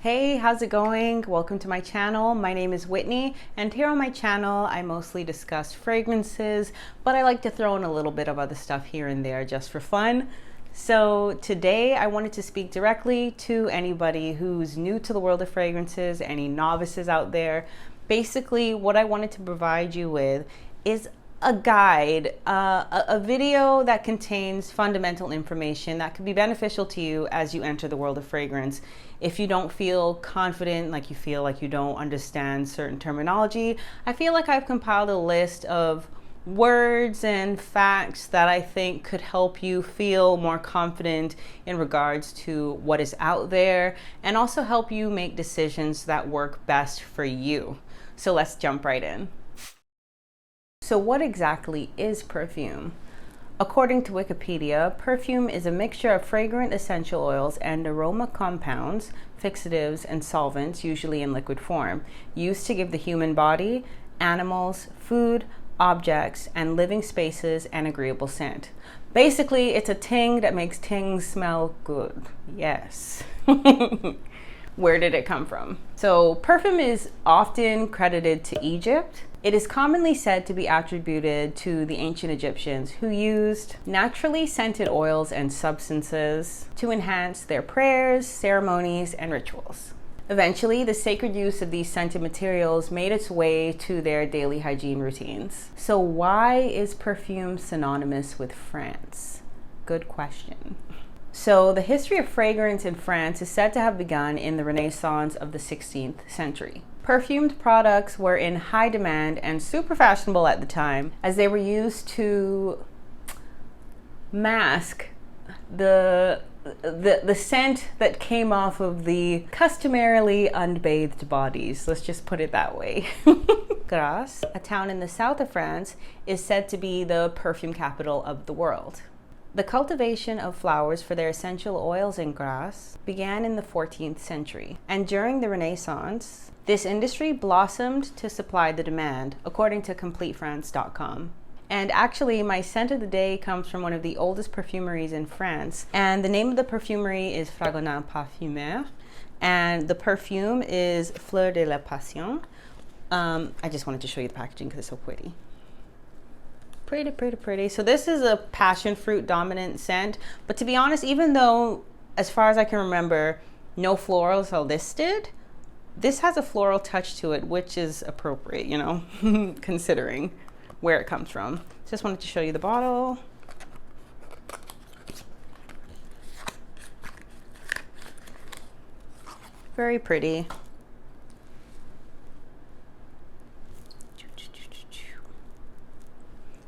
Hey, how's it going? Welcome to my channel. My name is Whitney, and here on my channel I mostly discuss fragrances, but I like to throw in a little bit of other stuff here and there just for fun. So today I wanted to speak directly to anybody who's new to the world of fragrances, any novices out there. Basically, what I wanted to provide you with is a guide, a video that contains fundamental information that could be beneficial to you as you enter the world of fragrance. If you don't feel confident, like you feel like you don't understand certain terminology, I feel like I've compiled a list of words and facts that I think could help you feel more confident in regards to what is out there, and also help you make decisions that work best for you. So let's jump right in. So what exactly is perfume? According to Wikipedia, perfume is a mixture of fragrant essential oils and aroma compounds, fixatives, and solvents, usually in liquid form, used to give the human body, animals, food, objects, and living spaces an agreeable scent. Basically, it's a ting that makes things smell good. Yes. Where did it come from? So perfume is often credited to Egypt. It is commonly said to be attributed to the ancient Egyptians, who used naturally scented oils and substances to enhance their prayers, ceremonies, and rituals. Eventually, the sacred use of these scented materials made its way to their daily hygiene routines. So why is perfume synonymous with France? Good question. So the history of fragrance in France is said to have begun in the Renaissance of the 16th century. Perfumed products were in high demand and super fashionable at the time, as they were used to mask the scent that came off of the customarily unbathed bodies. Let's just put it that way. Grasse, a town in the south of France, is said to be the perfume capital of the world. The cultivation of flowers for their essential oils in Grasse began in the 14th century, and during the Renaissance, this industry blossomed to supply the demand, according to CompleteFrance.com. And actually, my scent of the day comes from one of the oldest perfumeries in France, and the name of the perfumery is Fragonard Parfumeur, and the perfume is Fleur de la Passion. I just wanted to show you the packaging because it's so pretty. Pretty. So this is a passion fruit dominant scent, but to be honest, even though, as far as I can remember, no florals are listed, this has a floral touch to it, which is appropriate, you know, considering where it comes from. Just wanted to show you the bottle. Very pretty.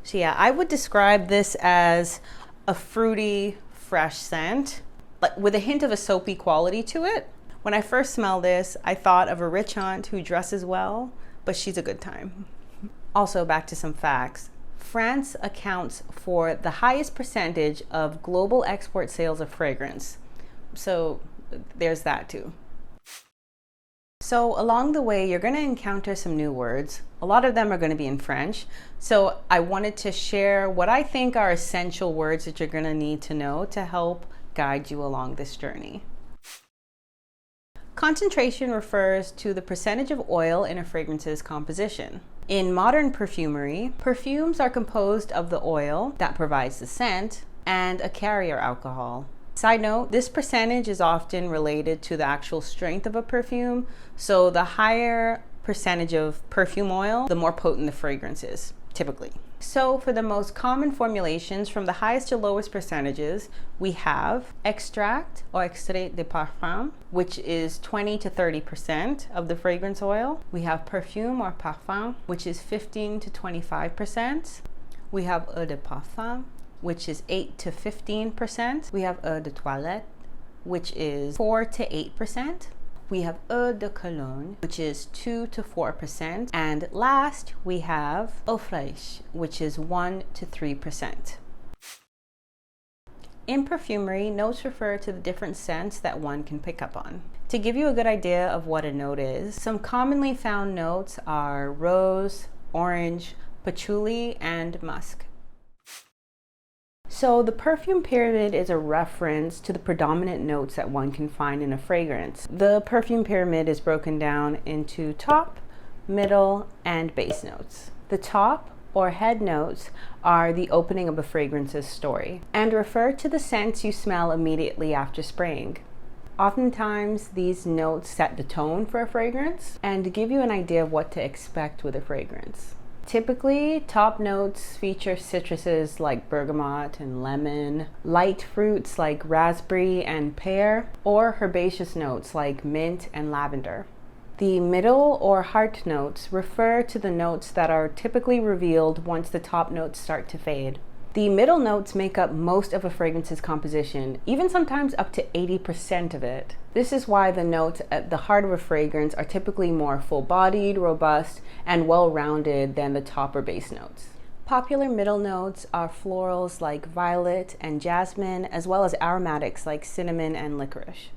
So yeah, I would describe this as a fruity, fresh scent, but with a hint of a soapy quality to it. When I first smelled this, I thought of a rich aunt who dresses well, but she's a good time. Also, back to some facts. France accounts for the highest percentage of global export sales of fragrance. So there's that too. So along the way, you're going to encounter some new words. A lot of them are going to be in French. So I wanted to share what I think are essential words that you're going to need to know to help guide you along this journey. Concentration refers to the percentage of oil in a fragrance's composition. In modern perfumery, perfumes are composed of the oil that provides the scent and a carrier alcohol. Side note, this percentage is often related to the actual strength of a perfume. So the higher percentage of perfume oil, the more potent the fragrance is, typically. So for the most common formulations, from the highest to lowest percentages, we have extract or extrait de parfum, which is 20 to 30% of the fragrance oil. We have perfume or parfum, which is 15 to 25%. We have eau de parfum, which is 8 to 15%. We have eau de toilette, which is 4 to 8%. We have eau de cologne, which is 2 to 4%. And last, we have eau fraîche, which is 1 to 3%. In perfumery, notes refer to the different scents that one can pick up on. To give you a good idea of what a note is, some commonly found notes are rose, orange, patchouli, and musk. So the perfume pyramid is a reference to the predominant notes that one can find in a fragrance. The perfume pyramid is broken down into top, middle, and base notes. The top or head notes are the opening of a fragrance's story and refer to the scents you smell immediately after spraying. Oftentimes, these notes set the tone for a fragrance and give you an idea of what to expect with a fragrance. Typically, top notes feature citruses like bergamot and lemon, light fruits like raspberry and pear, or herbaceous notes like mint and lavender. The middle or heart notes refer to the notes that are typically revealed once the top notes start to fade. The middle notes make up most of a fragrance's composition, even sometimes up to 80% of it. This is why the notes at the heart of a fragrance are typically more full-bodied, robust, and well-rounded than the top or base notes. Popular middle notes are florals like violet and jasmine, as well as aromatics like cinnamon and licorice.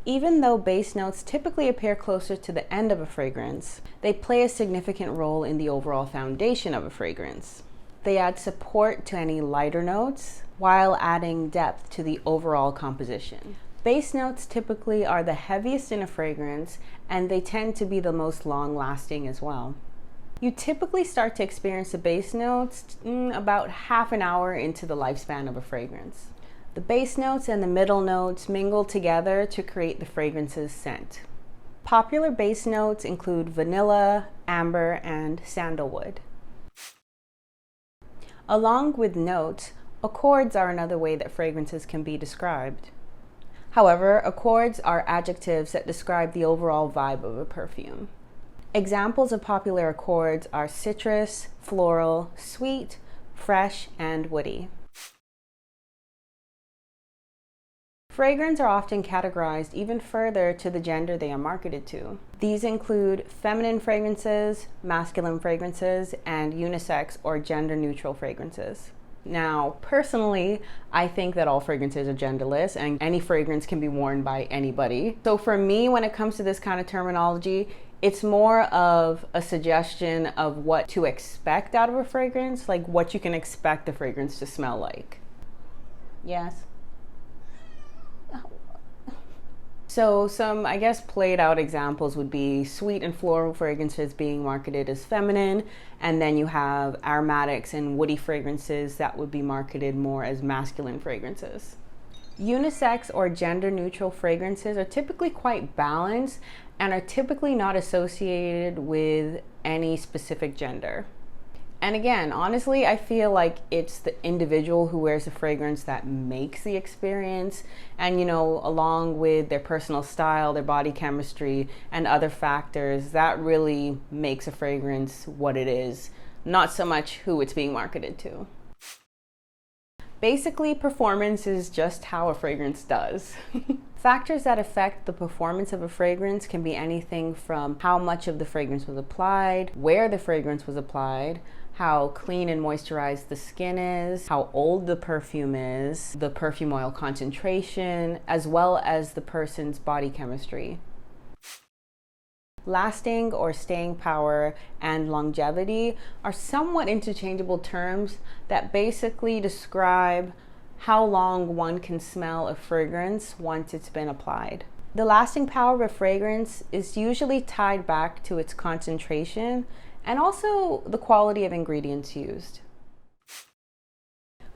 Even though base notes typically appear closer to the end of a fragrance, they play a significant role in the overall foundation of a fragrance. They add support to any lighter notes while adding depth to the overall composition. Base notes typically are the heaviest in a fragrance, and they tend to be the most long-lasting as well. You typically start to experience the base notes about half an hour into the lifespan of a fragrance. The base notes and the middle notes mingle together to create the fragrance's scent. Popular base notes include vanilla, amber, and sandalwood. Along with notes, accords are another way that fragrances can be described. However, accords are adjectives that describe the overall vibe of a perfume. Examples of popular accords are citrus, floral, sweet, fresh, and woody. Fragrances are often categorized even further to the gender they are marketed to. These include feminine fragrances, masculine fragrances, and unisex or gender-neutral fragrances. Now, personally, I think that all fragrances are genderless and any fragrance can be worn by anybody. So for me, when it comes to this kind of terminology, it's more of a suggestion of what to expect out of a fragrance, like what you can expect the fragrance to smell like. Yes? So some, I guess, played out examples would be sweet and floral fragrances being marketed as feminine, and then you have aromatics and woody fragrances that would be marketed more as masculine fragrances. Unisex or gender-neutral fragrances are typically quite balanced and are typically not associated with any specific gender. And again, honestly, I feel like it's the individual who wears the fragrance that makes the experience. And, you know, along with their personal style, their body chemistry, and other factors, that really makes a fragrance what it is, not so much who it's being marketed to. Basically, performance is just how a fragrance does. Factors that affect the performance of a fragrance can be anything from how much of the fragrance was applied, where the fragrance was applied, how clean and moisturized the skin is, how old the perfume is, the perfume oil concentration, as well as the person's body chemistry. Lasting or staying power and longevity are somewhat interchangeable terms that basically describe how long one can smell a fragrance once it's been applied. The lasting power of a fragrance is usually tied back to its concentration and also the quality of ingredients used.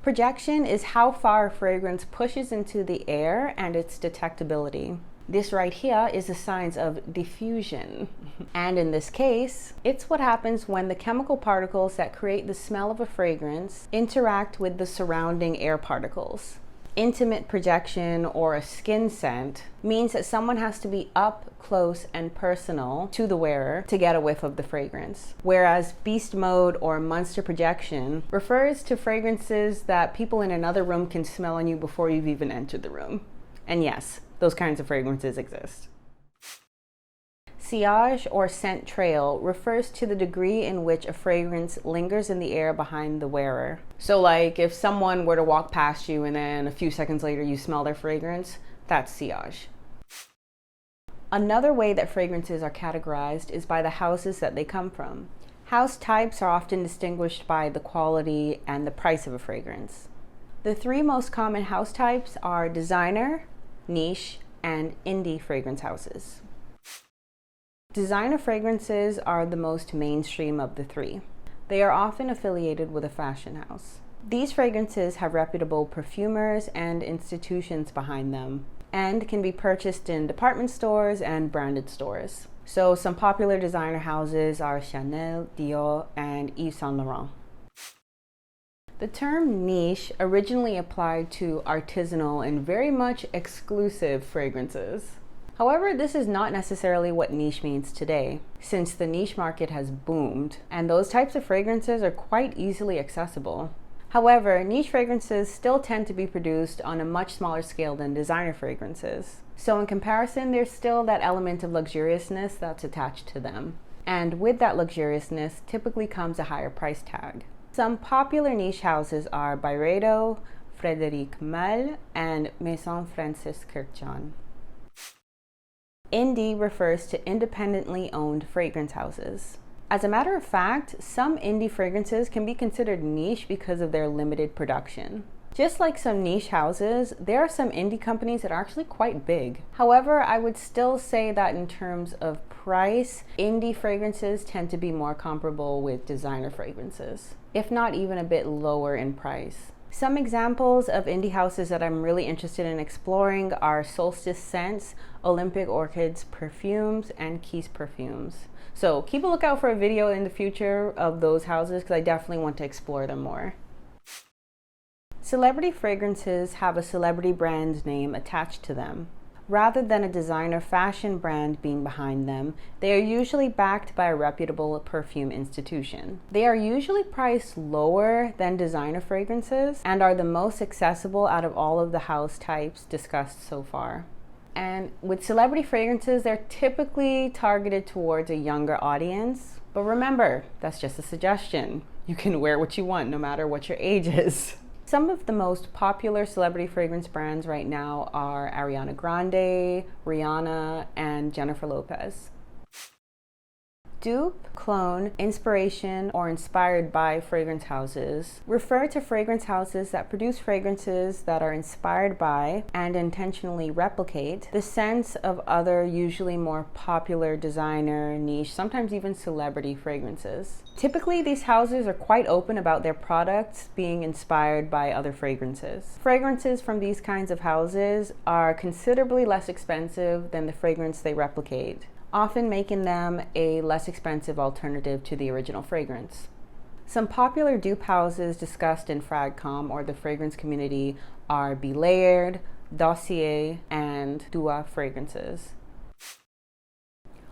Projection is how far a fragrance pushes into the air and its detectability. This right here is the science of diffusion. And in this case, it's what happens when the chemical particles that create the smell of a fragrance interact with the surrounding air particles. Intimate projection or a skin scent means that someone has to be up close and personal to the wearer to get a whiff of the fragrance. Whereas beast mode or monster projection refers to fragrances that people in another room can smell on you before you've even entered the room. And yes, those kinds of fragrances exist. Sillage or scent trail refers to the degree in which a fragrance lingers in the air behind the wearer. So like if someone were to walk past you and then a few seconds later you smell their fragrance, that's sillage. Another way that fragrances are categorized is by the houses that they come from. House types are often distinguished by the quality and the price of a fragrance. The three most common house types are designer, niche, and indie fragrance houses. Designer fragrances are the most mainstream of the three. They are often affiliated with a fashion house. These fragrances have reputable perfumers and institutions behind them, and can be purchased in department stores and branded stores. So some popular designer houses are Chanel, Dior, and Yves Saint Laurent. The term niche originally applied to artisanal and very much exclusive fragrances. However, this is not necessarily what niche means today, since the niche market has boomed, and those types of fragrances are quite easily accessible. However, niche fragrances still tend to be produced on a much smaller scale than designer fragrances. So in comparison, there's still that element of luxuriousness that's attached to them. And with that luxuriousness typically comes a higher price tag. Some popular niche houses are Byredo, Frédéric Malle, and Maison Francis Kurkdjian. Indie refers to independently owned fragrance houses. As a matter of fact, some indie fragrances can be considered niche because of their limited production. Just like some niche houses, there are some indie companies that are actually quite big. However, I would still say that in terms of price, indie fragrances tend to be more comparable with designer fragrances, if not even a bit lower in price. Some examples of indie houses that I'm really interested in exploring are Solstice Scents, Olympic Orchids Perfumes, and Keys Perfumes. So keep a lookout for a video in the future of those houses because I definitely want to explore them more. Celebrity fragrances have a celebrity brand name attached to them. Rather than a designer fashion brand being behind them, they are usually backed by a reputable perfume institution. They are usually priced lower than designer fragrances and are the most accessible out of all of the house types discussed so far. And with celebrity fragrances, they're typically targeted towards a younger audience. But remember, that's just a suggestion. You can wear what you want no matter what your age is. Some of the most popular celebrity fragrance brands right now are Ariana Grande, Rihanna, and Jennifer Lopez. Dupe, clone, inspiration, or inspired by fragrance houses refer to fragrance houses that produce fragrances that are inspired by and intentionally replicate the scents of other, usually more popular designer, niche, sometimes even celebrity fragrances. Typically, these houses are quite open about their products being inspired by other fragrances. Fragrances from these kinds of houses are considerably less expensive than the fragrance they replicate, often making them a less expensive alternative to the original fragrance. Some popular dupe houses discussed in Fragcom or the fragrance community are Be Layered, Dossier, and Dua fragrances.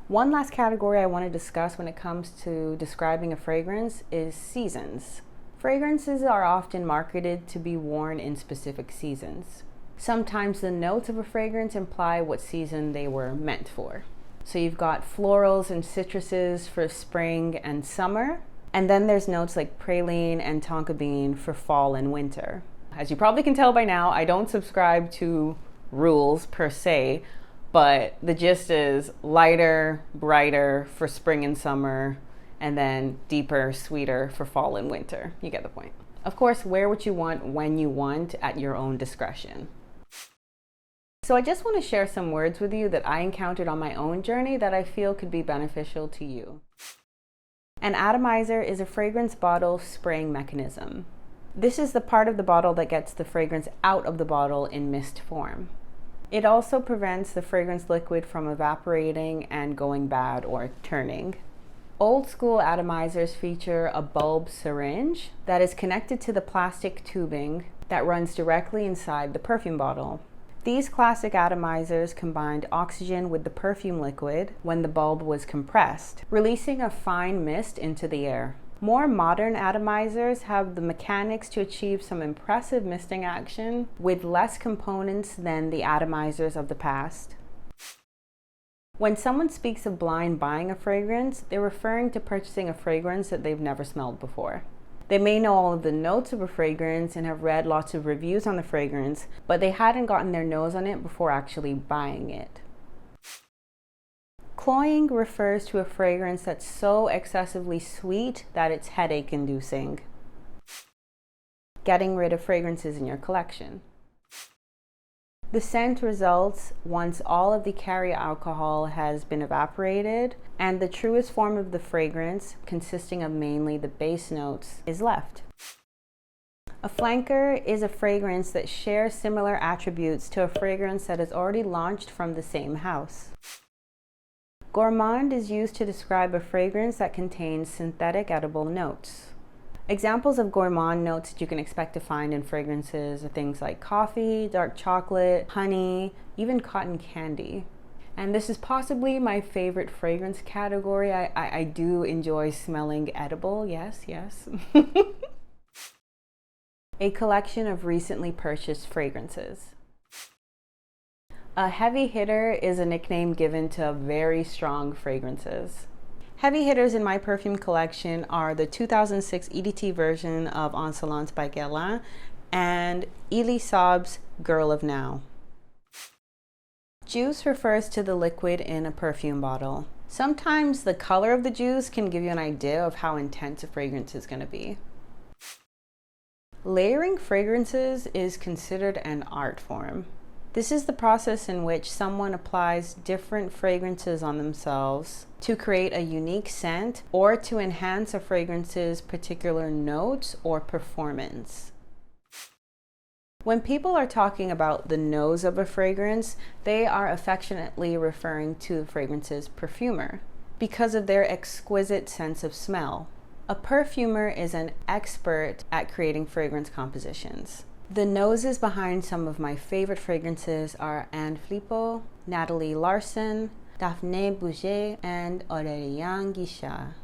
One last category I want to discuss when it comes to describing a fragrance is seasons. Fragrances are often marketed to be worn in specific seasons. Sometimes the notes of a fragrance imply what season they were meant for. So you've got florals and citruses for spring and summer, and then there's notes like praline and tonka bean for fall and winter. As you probably can tell by now, I don't subscribe to rules per se, but the gist is lighter, brighter for spring and summer, and then deeper, sweeter for fall and winter. You get the point. Of course, wear what you want when you want at your own discretion. So I just want to share some words with you that I encountered on my own journey that I feel could be beneficial to you. An atomizer is a fragrance bottle spraying mechanism. This is the part of the bottle that gets the fragrance out of the bottle in mist form. It also prevents the fragrance liquid from evaporating and going bad or turning. Old school atomizers feature a bulb syringe that is connected to the plastic tubing that runs directly inside the perfume bottle. These classic atomizers combined oxygen with the perfume liquid when the bulb was compressed, releasing a fine mist into the air. More modern atomizers have the mechanics to achieve some impressive misting action with less components than the atomizers of the past. When someone speaks of blind buying a fragrance, they're referring to purchasing a fragrance that they've never smelled before. They may know all of the notes of a fragrance and have read lots of reviews on the fragrance, but they hadn't gotten their nose on it before actually buying it. Cloying refers to a fragrance that's so excessively sweet that it's headache-inducing. getting rid of fragrances in your collection. The scent results once all of the carrier alcohol has been evaporated and the truest form of the fragrance, consisting of mainly the base notes, is left. A flanker is a fragrance that shares similar attributes to a fragrance that is already launched from the same house. Gourmand is used to describe a fragrance that contains synthetic edible notes. Examples of gourmand notes that you can expect to find in fragrances are things like coffee, dark chocolate, honey, even cotton candy. And this is possibly my favorite fragrance category. I do enjoy smelling edible, yes. A collection of recently purchased fragrances. A heavy hitter is a nickname given to very strong fragrances. Heavy hitters in my perfume collection are the 2006 EDT version of Insolence by Guerlain and Elie Saab's Girl of Now. Juice refers to the liquid in a perfume bottle. Sometimes the color of the juice can give you an idea of how intense a fragrance is going to be. Layering fragrances is considered an art form. This is the process in which someone applies different fragrances on themselves to create a unique scent or to enhance a fragrance's particular notes or performance. When people are talking about the nose of a fragrance, they are affectionately referring to the fragrance's perfumer because of their exquisite sense of smell. A perfumer is an expert at creating fragrance compositions. The noses behind some of my favorite fragrances are Anne Flippo, Natalie Larson, Daphne Bouget, and Aurélien Guichard.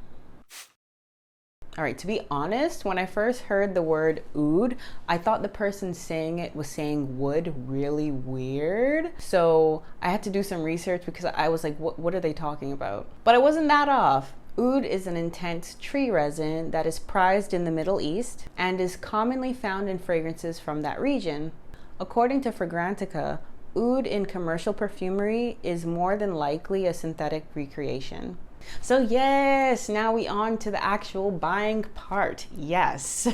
All right, to be honest, when I first heard the word oud, I thought the person saying it was saying wood really weird. So I had to do some research because I was like, what are they talking about? But I wasn't that off. Oud is an intense tree resin that is prized in the Middle East and is commonly found in fragrances from that region. According to Fragrantica, oud in commercial perfumery is more than likely a synthetic recreation. So yes, now we on to the actual buying part. Yes.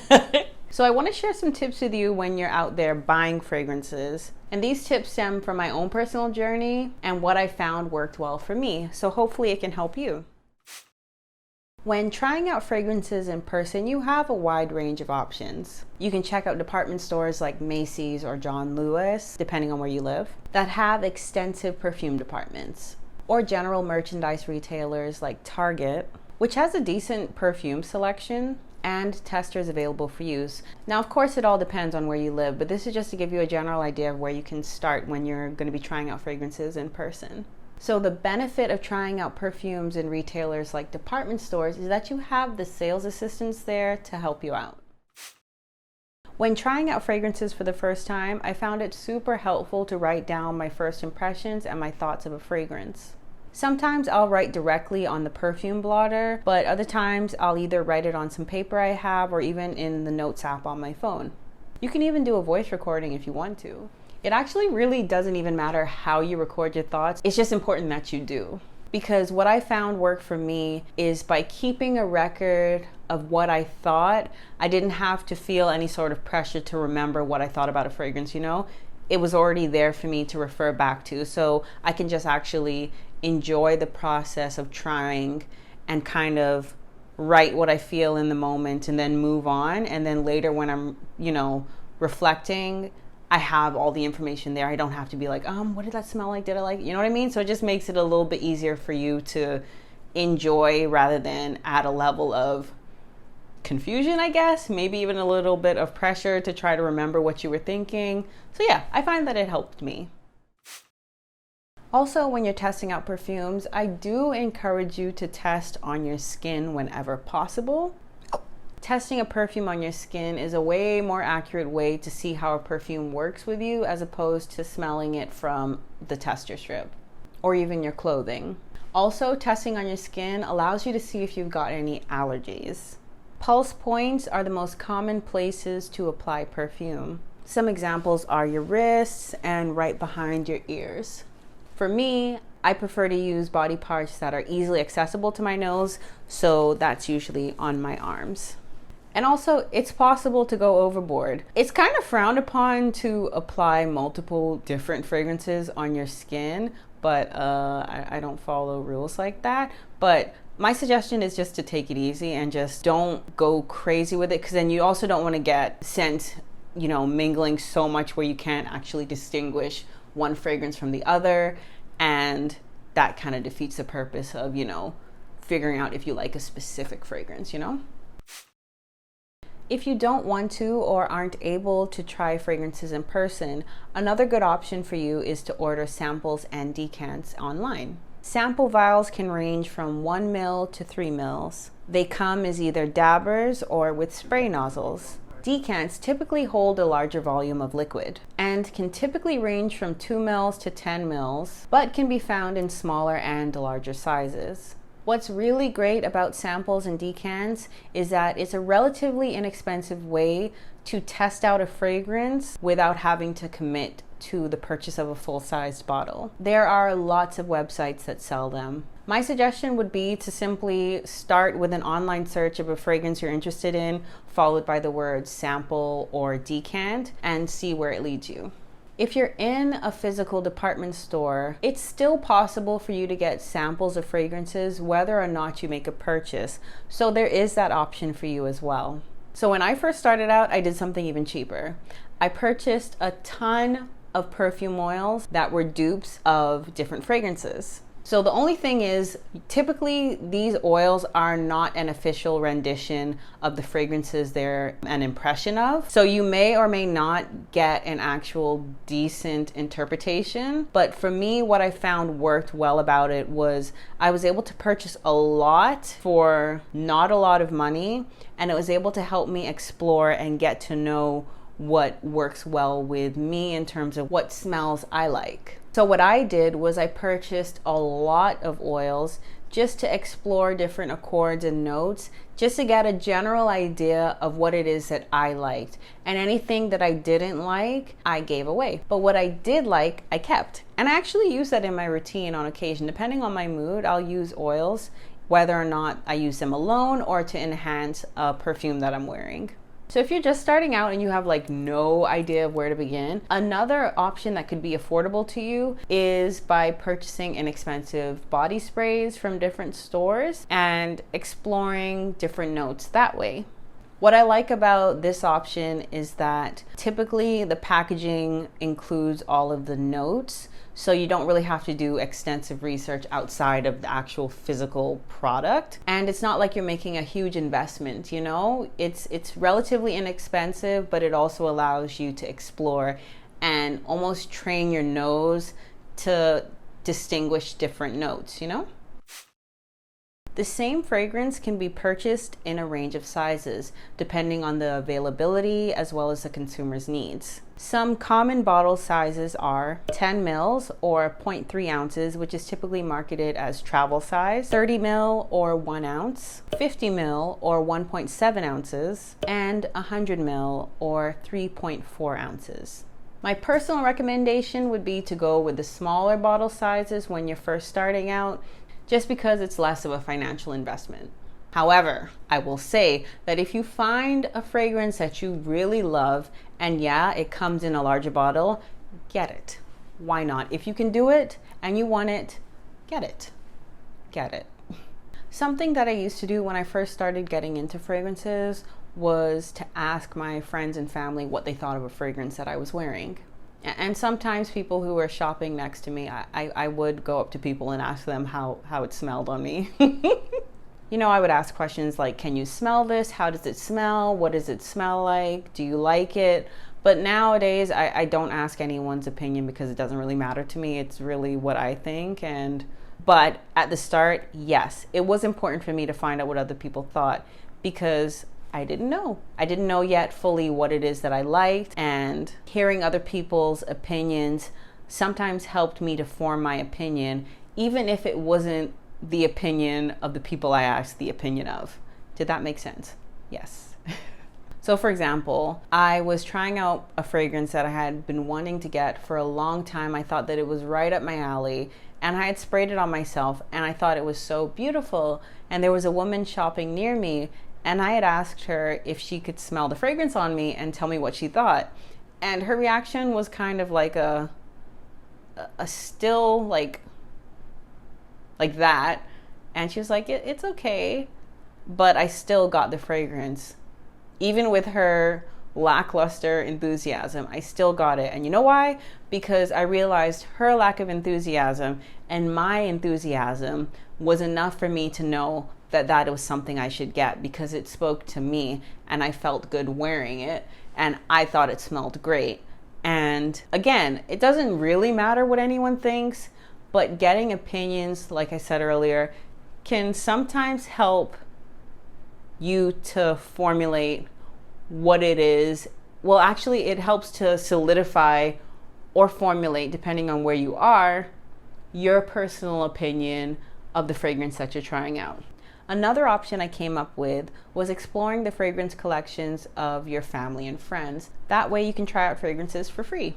So I want to share some tips with you when you're out there buying fragrances. And these tips stem from my own personal journey and what I found worked well for me. So hopefully it can help you. When trying out fragrances in person, you have a wide range of options. You can check out department stores like Macy's or John Lewis, depending on where you live, that have extensive perfume departments, or general merchandise retailers like Target, which has a decent perfume selection and testers available for use. Now, of course, it all depends on where you live, but this is just to give you a general idea of where you can start when you're going to be trying out fragrances in person. So the benefit of trying out perfumes in retailers like department stores is that you have the sales assistants there to help you out. When trying out fragrances for the first time, I found it super helpful to write down my first impressions and my thoughts of a fragrance. Sometimes I'll write directly on the perfume blotter, but other times I'll either write it on some paper I have or even in the notes app on my phone. You can even do a voice recording if you want to. It actually really doesn't even matter how you record your thoughts. It's just important that you do. Because what I found worked for me is by keeping a record of what I thought, I didn't have to feel any sort of pressure to remember what I thought about a fragrance, you know? It was already there for me to refer back to. So I can just actually enjoy the process of trying and kind of write what I feel in the moment and then move on. And then later when I'm, reflecting, I have all the information there. I don't have to be like, what did that smell like? Did I like it? You know what I mean? So it just makes it a little bit easier for you to enjoy rather than add a level of confusion, I guess. Maybe even a little bit of pressure to try to remember what you were thinking. So yeah, I find that it helped me. Also, when you're testing out perfumes, I do encourage you to test on your skin whenever possible. Testing a perfume on your skin is a way more accurate way to see how a perfume works with you as opposed to smelling it from the tester strip or even your clothing. Also, testing on your skin allows you to see if you've got any allergies. Pulse points are the most common places to apply perfume. Some examples are your wrists and right behind your ears. For me, I prefer to use body parts that are easily accessible to my nose, so that's usually on my arms. And also, it's possible to go overboard. It's kind of frowned upon to apply multiple different fragrances on your skin, but I don't follow rules like that. But my suggestion is just to take it easy and just don't go crazy with it, because then you also don't want to get scent, you know, mingling so much where you can't actually distinguish one fragrance from the other. And that kind of defeats the purpose of, you know, figuring out if you like a specific fragrance, you know? If you don't want to or aren't able to try fragrances in person, another good option for you is to order samples and decants online. Sample vials can range from 1 ml to 3 ml. They come as either dabbers or with spray nozzles. Decants typically hold a larger volume of liquid and can typically range from 2 ml to 10 ml, but can be found in smaller and larger sizes. What's really great about samples and decants is that it's a relatively inexpensive way to test out a fragrance without having to commit to the purchase of a full-sized bottle. There are lots of websites that sell them. My suggestion would be to simply start with an online search of a fragrance you're interested in, followed by the word sample or decant, and see where it leads you. If you're in a physical department store, it's still possible for you to get samples of fragrances whether or not you make a purchase. So there is that option for you as well. So when I first started out, I did something even cheaper. I purchased a ton of perfume oils that were dupes of different fragrances. So the only thing is, typically these oils are not an official rendition of the fragrances they're an impression of. So you may or may not get an actual decent interpretation. But for me, what I found worked well about it was I was able to purchase a lot for not a lot of money, and it was able to help me explore and get to know what works well with me in terms of what smells I like. So what I did was I purchased a lot of oils just to explore different accords and notes, just to get a general idea of what it is that I liked. And anything that I didn't like, I gave away. But what I did like, I kept. And I actually use that in my routine on occasion. Depending on my mood, I'll use oils, whether or not I use them alone or to enhance a perfume that I'm wearing. So if you're just starting out and you have like no idea of where to begin, another option that could be affordable to you is by purchasing inexpensive body sprays from different stores and exploring different notes that way. What I like about this option is that typically the packaging includes all of the notes, so you don't really have to do extensive research outside of the actual physical product. And it's not like you're making a huge investment, you know? It's relatively inexpensive, but it also allows you to explore and almost train your nose to distinguish different notes, you know? The same fragrance can be purchased in a range of sizes, depending on the availability as well as the consumer's needs. Some common bottle sizes are 10 ml or 0.3 ounces, which is typically marketed as travel size, 30 ml or 1 ounce, 50 ml or 1.7 ounces, and 100 ml or 3.4 ounces. My personal recommendation would be to go with the smaller bottle sizes when you're first starting out, just because it's less of a financial investment. However, I will say that if you find a fragrance that you really love, and yeah, it comes in a larger bottle, get it. Why not? If you can do it and you want it, get it. Get it. Something that I used to do when I first started getting into fragrances was to ask my friends and family what they thought of a fragrance that I was wearing. And sometimes people who were shopping next to me, I would go up to people and ask them how it smelled on me. You know, I would ask questions like, can you smell this? How does it smell? What does it smell like? Do you like it? But nowadays, I don't ask anyone's opinion because it doesn't really matter to me. It's really what I think. But at the start, yes, it was important for me to find out what other people thought, because I didn't know. I didn't know yet fully what it is that I liked, and hearing other people's opinions sometimes helped me to form my opinion, even if it wasn't the opinion of the people I asked the opinion of. Did that make sense? Yes. So for example, I was trying out a fragrance that I had been wanting to get for a long time. I thought that it was right up my alley, and I had sprayed it on myself, and I thought it was so beautiful. And there was a woman shopping near me, and I had asked her if she could smell the fragrance on me and tell me what she thought. And her reaction was kind of like a still like that. And she was like, it's okay. But I still got the fragrance. Even with her lackluster enthusiasm, I still got it. And you know why? Because I realized her lack of enthusiasm and my enthusiasm was enough for me to know that was something I should get, because it spoke to me and I felt good wearing it and I thought it smelled great. And again, it doesn't really matter what anyone thinks, but getting opinions, like I said earlier, can sometimes help you to formulate what it is. Well, actually, it helps to solidify or formulate, depending on where you are, your personal opinion of the fragrance that you're trying out. Another option I came up with was exploring the fragrance collections of your family and friends. That way you can try out fragrances for free.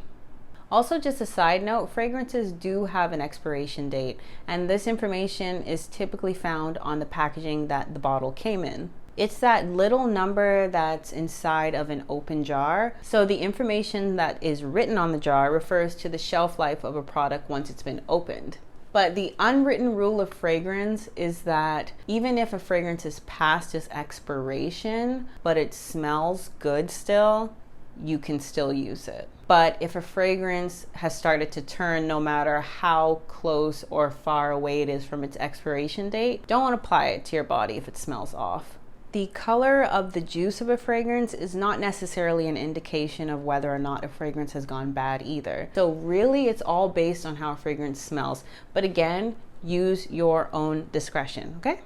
Also, just a side note, fragrances do have an expiration date, and this information is typically found on the packaging that the bottle came in. It's that little number that's inside of an open jar. So the information that is written on the jar refers to the shelf life of a product once it's been opened. But the unwritten rule of fragrance is that even if a fragrance is past its expiration, but it smells good still, you can still use it. But if a fragrance has started to turn, no matter how close or far away it is from its expiration date, don't apply it to your body if it smells off. The color of the juice of a fragrance is not necessarily an indication of whether or not a fragrance has gone bad either. So really, it's all based on how a fragrance smells. But again, use your own discretion, okay?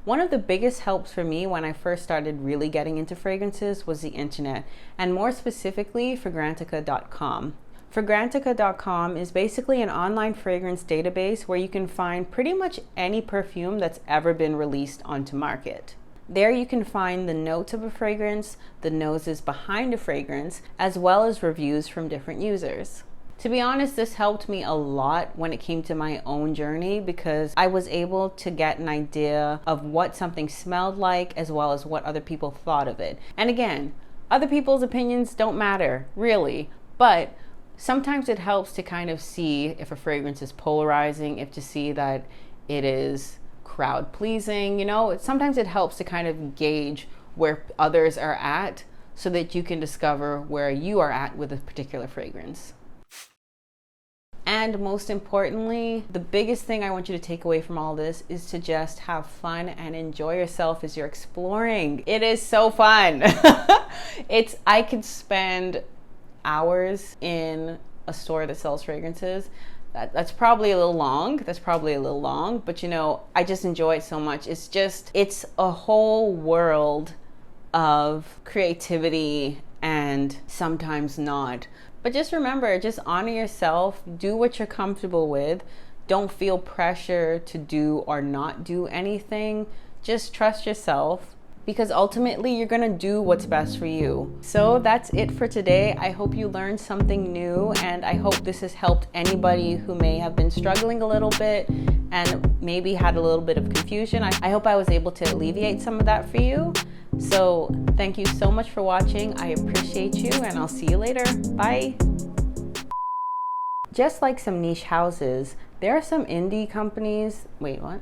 One of the biggest helps for me when I first started really getting into fragrances was the internet, and more specifically, Fragrantica.com. Fragrantica.com is basically an online fragrance database where you can find pretty much any perfume that's ever been released onto market. There you can find the notes of a fragrance, the noses behind a fragrance, as well as reviews from different users. To be honest, this helped me a lot when it came to my own journey, because I was able to get an idea of what something smelled like as well as what other people thought of it. And again, other people's opinions don't matter, really, but sometimes it helps to kind of see if a fragrance is polarizing, if to see that it is crowd pleasing, you know, sometimes it helps to kind of gauge where others are at so that you can discover where you are at with a particular fragrance. And most importantly, the biggest thing I want you to take away from all this is to just have fun and enjoy yourself as you're exploring. It is so fun. I could spend hours in a store that sells fragrances. That's probably a little long, but you know, I just enjoy it so much. It's a whole world of creativity and sometimes not. But just remember, just honor yourself, do what you're comfortable with. Don't feel pressure to do or not do anything. Just trust yourself, because ultimately you're gonna do what's best for you. So that's it for today. I hope you learned something new, and I hope this has helped anybody who may have been struggling a little bit and maybe had a little bit of confusion. I hope I was able to alleviate some of that for you. So thank you so much for watching. I appreciate you, and I'll see you later. Bye. Just like some niche houses, there are some indie companies. Wait, what?